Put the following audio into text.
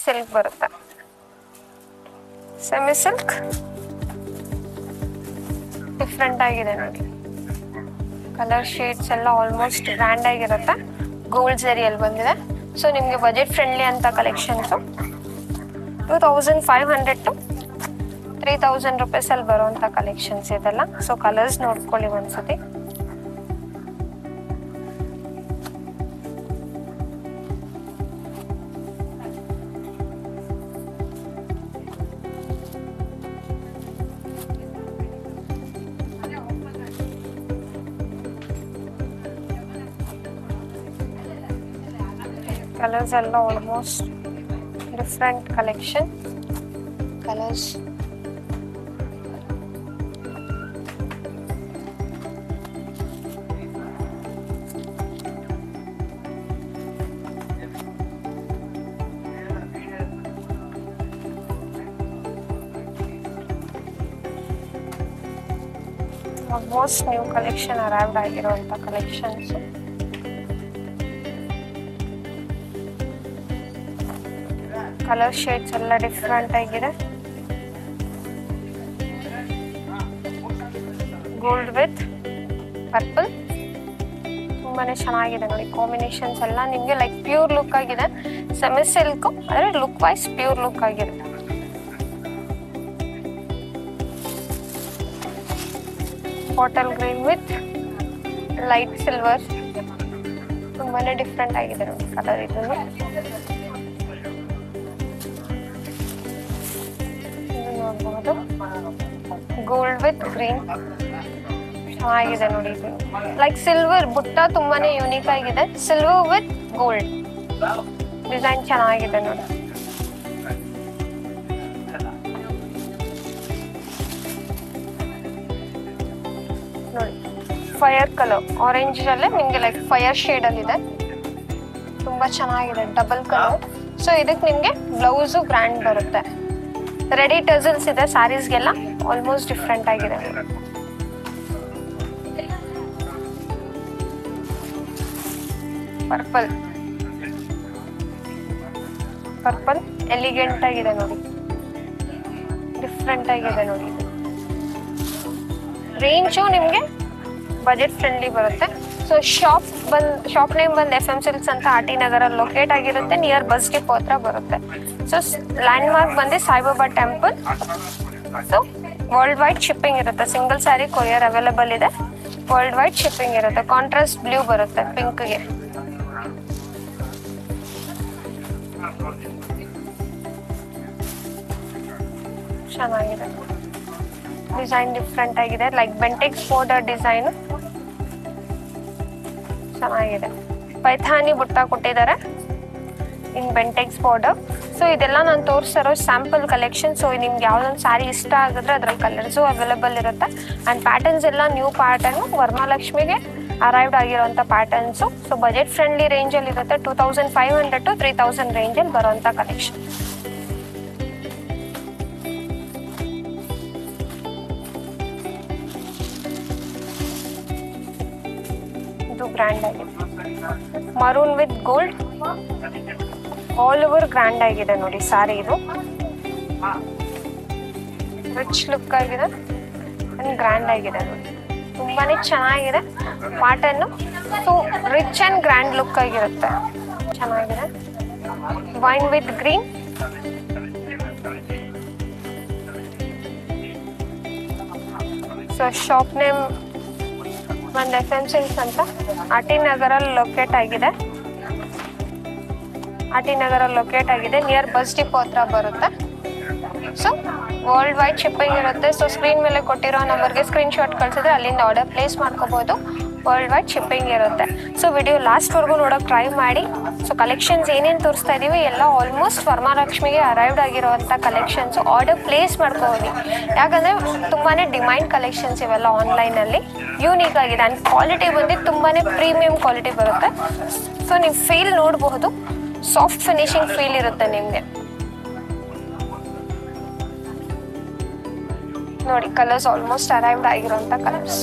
Silk ಬರುತ್ತೆ. Semi silk different ಆಗಿದೆ ನೋಡಿ. ಕಲರ್ ಶೇಡ್ಸ್ ಎಲ್ಲ ಆಲ್ಮೋಸ್ಟ್ ಗ್ರ್ಯಾಂಡ್ ಆಗಿರುತ್ತೆ. ಗೋಲ್ಡ್ ಜರಿಯಲ್ಲಿ ಬಂದಿದೆ. ಸೊ ನಿಮಗೆ ಬಜೆಟ್ ಫ್ರೆಂಡ್ಲಿ ಅಂತ ಕಲೆಕ್ಷನ್ಸು 2500 to 3000 ರೂಪೀಸಲ್ಲಿ ಬರುವಂಥ ಕಲೆಕ್ಷನ್ಸ್ ಇದೆಲ್ಲ. ಸೊ ಕಲರ್ಸ್ ನೋಡ್ಕೊಳ್ಳಿ ಒಂದ್ಸತಿ. ಕಲರ್ಸ್ ಎಲ್ಲ almost different collection colours. Almost new collection arrived ಆಗಿರುವಂಥ ಕಲೆಕ್ಷನ್ಸ್. ಕಲರ್ ಶೇಡ್ಸ್ ಎಲ್ಲ ಡಿಫ್ರೆಂಟ್ ಆಗಿದೆ. ಗೋಲ್ಡ್ ವಿತ್ ಪರ್ಪಲ್ ತುಂಬಾನೇ ಚೆನ್ನಾಗಿದೆ ನೋಡಿ. ಕಾಂಬಿನೇಷನ್ಸ್ ಎಲ್ಲ ನಿಮಗೆ ಲೈಕ್ ಪ್ಯೂರ್ ಲುಕ್ ಆಗಿದೆ. ಸೆಮಿ ಸಿಲ್ಕ್ ಆದರೆ ಲುಕ್ ವೈಸ್ ಪ್ಯೂರ್ ಲುಕ್ ಆಗಿದೆ. Bottle green with light silver ತುಂಬಾನೇ ಡಿಫ್ರೆಂಟ್ ಆಗಿದೆ ನೋಡಿ ಕಲರ್. ಇದನ್ನು ನೋಡಬಹುದು. ಗೋಲ್ಡ್ ವಿತ್ ಗ್ರೀನ್ ಚೆನ್ನಾಗಿದೆ ನೋಡಿ. ಇದು ಲೈಕ್ ಸಿಲ್ವರ್ ಬುಟ್ಟ ತುಂಬಾನೇ ಯೂನಿಕ್ ಆಗಿದೆ. ಸಿಲ್ವರ್ ವಿತ್ ಗೋಲ್ಡ್ ಡಿಸೈನ್ ಚೆನ್ನಾಗಿದೆ ನೋಡಿ. ನೋಡಿ ಫೈರ್ ಕಲರ್ ಆರೆಂಜ್ ಅಲ್ಲೇ ನಿಮ್ಗೆ ಲೈಕ್ ಫೈರ್ ಶೇಡ್ ಅಲ್ಲಿ ಇದೆ. ತುಂಬಾ ಚೆನ್ನಾಗಿದೆ ಡಬಲ್ ಕಲರ್. ಸೊ ಇದಕ್ಕೆ ನಿಮ್ಗೆ ಬ್ಲೌಸು ಗ್ರ್ಯಾಂಡ್ ಬರುತ್ತೆ. ರೆಡಿ ಟಸಲ್ಸ್ ಇದೆ ಸ್ಯಾರೀಸ್ಗೆಲ್ಲ. ಆಲ್ಮೋಸ್ಟ್ ಡಿಫ್ರೆಂಟ್ ಆಗಿದೆ. ಪರ್ಪಲ್ ಪರ್ಪಲ್ ಎಲಿಗೆಂಟ್ ಆಗಿದೆ ನೋಡಿ. ಡಿಫ್ರೆಂಟ್ ಆಗಿದೆ ನೋಡಿ. ರೇಂಜು ನಿಮಗೆ ಬಜೆಟ್ ಫ್ರೆಂಡ್ಲಿ ಬರುತ್ತೆ. ಸೊ ಶಾಪ್ ನೇಮ್ ಬಂದು FM ಸಿಲ್ಕ್ಸ್ ಅಂತ RT ನಗರಲ್ಲಿ ಲೊಕೇಟ್ ಆಗಿರುತ್ತೆ. ನಿಯರ್ ಬಸ್ ಡಿಪೋ ಹತ್ರ ಬರುತ್ತೆ. ಸೊ ಲ್ಯಾಂಡ್ ಮಾರ್ಕ್ ಬಂದು Saibaba temple. So world wide shipping ಇರುತ್ತೆ. ಸಿಂಗಲ್ ಸ್ಯಾರಿ ಕೊರಿಯರ್ ಅವೈಲೇಬಲ್ ಇದೆ. ವರ್ಲ್ಡ್ ವೈಡ್ ಶಿಪ್ಪಿಂಗ್ ಇರುತ್ತೆ. ಕಾಂಟ್ರಾಸ್ಟ್ ಬ್ಲೂ ಬರುತ್ತೆ ಪಿಂಕ್ಗೆ. ಚೆನ್ನಾಗಿದೆ ಡಿಸೈನ್. ಡಿಫ್ರೆಂಟ್ ಆಗಿದೆ ಲೈಕ್ ಬೆಂಟೆಕ್ಸ್ ಬಾರ್ಡರ್ ಡಿಸೈನ್ ಚೆನ್ನಾಗಿದೆ. ಪೈಥಾನಿ ಬುಟ್ಟ ಕೊಟ್ಟಿದ್ದಾರೆ ಇನ್ ಬೆಂಟೆಕ್ಸ್ ಬಾರ್ಡರ್. ಸೊ ಇದೆಲ್ಲ ನಾನು ತೋರಿಸ್ತಾರೋ ಸ್ಯಾಂಪಲ್ ಕಲೆಕ್ಷನ್. ಸೊ ನಿಮ್ಗೆ ಯಾವ್ದೊಂದು ಸ್ಯಾರಿ ಇಷ್ಟ ಆಗಿದ್ರೆ ಅದ್ರಲ್ಲಿ ಕಲರ್ಸು ಅವೈಲೇಬಲ್ ಇರುತ್ತೆ. ಆ್ಯಂಡ್ ಪ್ಯಾಟರ್ನ್ಸ್ ಎಲ್ಲ ನ್ಯೂ ಪ್ಯಾಟರ್ನು ವರಮಹಾಲಕ್ಷ್ಮಿಗೆ ಅರೈವ್ಡ್ ಆಗಿರೋಂಥ ಪ್ಯಾಟರ್ನ್ಸು. ಸೊ ಬಜೆಟ್ ಫ್ರೆಂಡ್ಲಿ ರೇಂಜಲ್ಲಿ ಇರುತ್ತೆ. 2500 to 3000 ರೇಂಜಲ್ಲಿ ಬರೋಂಥ ಕಲೆಕ್ಷನ್. ಇದು ಗ್ರ್ಯಾಂಡ್ ಆಗಿದೆ. Maroon with gold all over grand ಆಗಿದೆ ನೋಡಿ ಸ್ಯಾರಿ. ಇದು ರಿಚ್ ಲುಕ್ ಆಗಿದೆ ಅಂಡ್ ಗ್ರ್ಯಾಂಡ್ ಆಗಿದೆ ನೋಡಿ. ತುಂಬಾನೇ ಚೆನ್ನಾಗಿದೆ pattern. So rich and grand look ಆಗಿರುತ್ತೆ. ಚೆನ್ನಾಗಿದೆ. Wine with green so shop name ಒಂದು FM ಸಿಲ್ಕ್ಸ್ ಅಂತ RT ನಗರಲ್ಲಿ ಲೊಕೇಟ್ ಆಗಿದೆ. RT ನಗರಲ್ಲಿ ಲೊಕೇಟ್ ಆಗಿದೆ. ನಿಯರ್ ಬಸ್ ಡಿಪೋ ಹತ್ರ ಬರುತ್ತೆ. ಸೊ ವರ್ಲ್ಡ್ ವೈಡ್ ಶಿಪ್ಪಿಂಗ್ ಇರುತ್ತೆ. ಸೊ ಸ್ಕ್ರೀನ್ ಮೇಲೆ ಕೊಟ್ಟಿರೋ ನಂಬರ್ಗೆ ಸ್ಕ್ರೀನ್ ಶಾಟ್ ಕಳಿಸಿದ್ರೆ ಅಲ್ಲಿಂದ ಆರ್ಡರ್ ಪ್ಲೇಸ್ ಮಾಡ್ಕೋಬಹುದು. ವರ್ಲ್ಡ್ ವೈಡ್ ಶಿಪ್ಪಿಂಗ್ ಇರುತ್ತೆ. ಸೊ ವಿಡಿಯೋ ಲಾಸ್ಟ್ವರೆಗೂ ನೋಡೋಕೆ ಟ್ರೈ ಮಾಡಿ. ಸೊ ಕಲೆಕ್ಷನ್ಸ್ ಏನೇನು ತೋರಿಸ್ತಾ ಇದ್ದೀವಿ ಎಲ್ಲ ಆಲ್ಮೋಸ್ಟ್ ವರಮಹಾಲಕ್ಷ್ಮಿಗೆ ಅರೈವ್ಡ್ ಆಗಿರೋವಂಥ ಕಲೆಕ್ಷನ್ಸು. ಆರ್ಡರ್ ಪ್ಲೇಸ್ ಮಾಡ್ಕೋಬೋದು. ಯಾಕಂದರೆ ತುಂಬಾ ಡಿಮ್ಯಾಂಡ್ ಕಲೆಕ್ಷನ್ಸ್ ಇವೆಲ್ಲ ಆನ್ಲೈನಲ್ಲಿ. ಯೂನಿಕ್ ಆಗಿದೆ ಆ್ಯಂಡ್ ಕ್ವಾಲಿಟಿ ಬಂದು ತುಂಬಾ ಪ್ರೀಮಿಯಂ ಕ್ವಾಲಿಟಿ ಬರುತ್ತೆ. ಸೊ ನೀವು ಫೀಲ್ ನೋಡಬಹುದು. ಸಾಫ್ಟ್ ಫಿನಿಶಿಂಗ್ ಫೀಲ್ ಇರುತ್ತೆ ನಿಮಗೆ. ನೋಡಿ ಕಲರ್ಸ್ ಆಲ್ಮೋಸ್ಟ್ ಅರೈವ್ಡ್ ಆಗಿರೋಂಥ ಕಲರ್ಸ್.